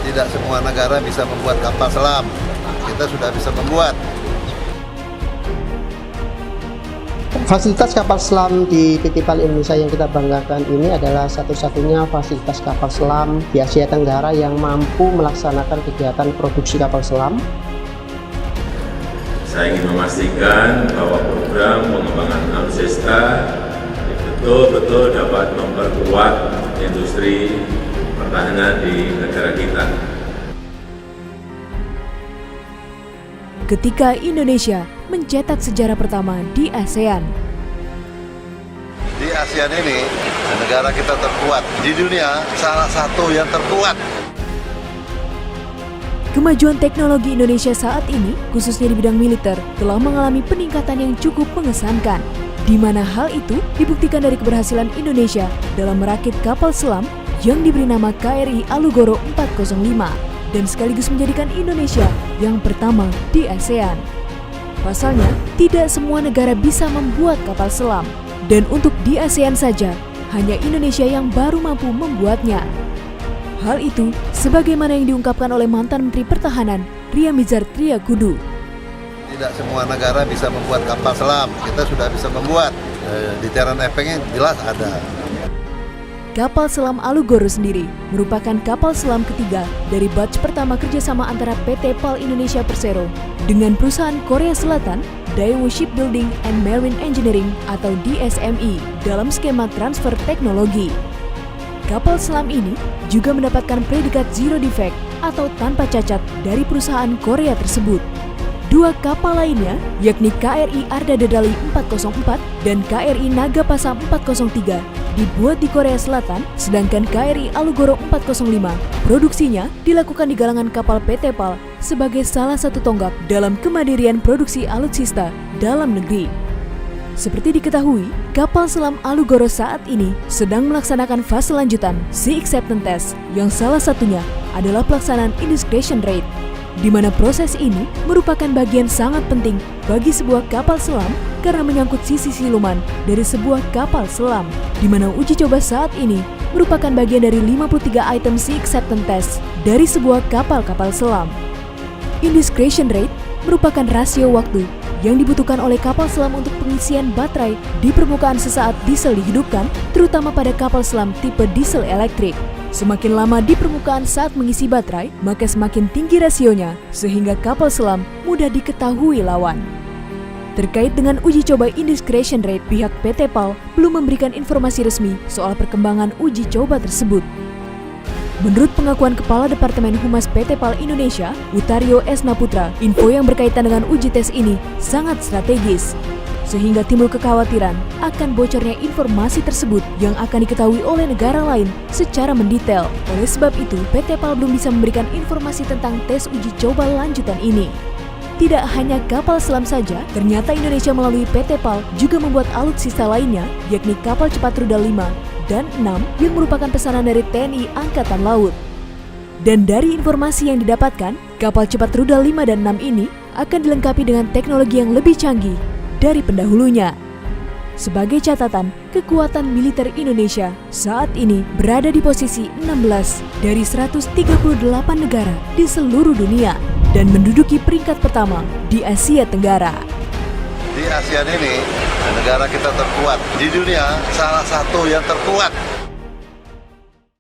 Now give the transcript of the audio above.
Tidak semua negara bisa membuat kapal selam. Kita sudah bisa membuat. Fasilitas kapal selam di PT PAL Indonesia yang kita banggakan ini adalah satu-satunya fasilitas kapal selam di Asia Tenggara yang mampu melaksanakan kegiatan produksi kapal selam. Saya ingin memastikan bahwa program pengembangan alutsista betul-betul dapat memperkuat industri pertahanan di negara kita. Ketika Indonesia mencetak sejarah pertama di ASEAN. Di ASEAN ini, negara kita terkuat. Di dunia, salah satu yang terkuat. Kemajuan teknologi Indonesia saat ini, khususnya di bidang militer, telah mengalami peningkatan yang cukup mengesankan, di mana hal itu dibuktikan dari keberhasilan Indonesia dalam merakit kapal selam yang diberi nama KRI Alugoro 405 dan sekaligus menjadikan Indonesia yang pertama di ASEAN. Pasalnya, tidak semua negara bisa membuat kapal selam, dan untuk di ASEAN saja, hanya Indonesia yang baru mampu membuatnya. Hal itu sebagaimana yang diungkapkan oleh mantan Menteri Pertahanan Ria Mizar Triakudu. Tidak semua negara bisa membuat kapal selam. Kita sudah bisa membuat. Deterrent efeknya jelas ada. Kapal selam Alugoro sendiri merupakan kapal selam ketiga dari batch pertama kerjasama antara PT PAL Indonesia Persero dengan perusahaan Korea Selatan Daewoo Shipbuilding and Marine Engineering atau DSME dalam skema transfer teknologi. Kapal selam ini juga mendapatkan predikat Zero Defect atau tanpa cacat dari perusahaan Korea tersebut. Dua kapal lainnya, yakni KRI Arda Dedali 404 dan KRI Nagapasa 403, dibuat di Korea Selatan, sedangkan KRI Alugoro 405 produksinya dilakukan di galangan kapal PT PAL sebagai salah satu tonggak dalam kemandirian produksi alutsista dalam negeri. Seperti diketahui, kapal selam Alugoro saat ini sedang melaksanakan fase lanjutan Sea Acceptance Test yang salah satunya adalah pelaksanaan Indiscretion Rate, di mana proses ini merupakan bagian sangat penting bagi sebuah kapal selam karena menyangkut sisi siluman dari sebuah kapal selam, di mana uji coba saat ini merupakan bagian dari 53 item Sea Acceptance Test dari sebuah kapal-kapal selam. Indiscretion Rate merupakan rasio waktu yang dibutuhkan oleh kapal selam untuk pengisian baterai di permukaan sesaat diesel dihidupkan, terutama pada kapal selam tipe diesel elektrik. Semakin lama di permukaan saat mengisi baterai, maka semakin tinggi rasionya, sehingga kapal selam mudah diketahui lawan. Terkait dengan uji coba Indiscretion Rate, pihak PT PAL belum memberikan informasi resmi soal perkembangan uji coba tersebut. Menurut pengakuan Kepala Departemen Humas PT PAL Indonesia, Utario Esnaputra, info yang berkaitan dengan uji tes ini sangat strategis, sehingga timbul kekhawatiran akan bocornya informasi tersebut yang akan diketahui oleh negara lain secara mendetail. Oleh sebab itu, PT PAL belum bisa memberikan informasi tentang tes uji coba lanjutan ini. Tidak hanya kapal selam saja, ternyata Indonesia melalui PT PAL juga membuat alutsista lainnya, yakni kapal cepat rudal 5 dan 6 yang merupakan pesanan dari TNI Angkatan Laut. Dan dari informasi yang didapatkan, kapal cepat rudal 5 dan 6 ini akan dilengkapi dengan teknologi yang lebih canggih dari pendahulunya. Sebagai catatan, kekuatan militer Indonesia saat ini berada di posisi 16 dari 138 negara di seluruh dunia dan menduduki peringkat pertama di Asia Tenggara. Di ASEAN ini, negara kita terkuat. Di dunia, salah satu yang terkuat.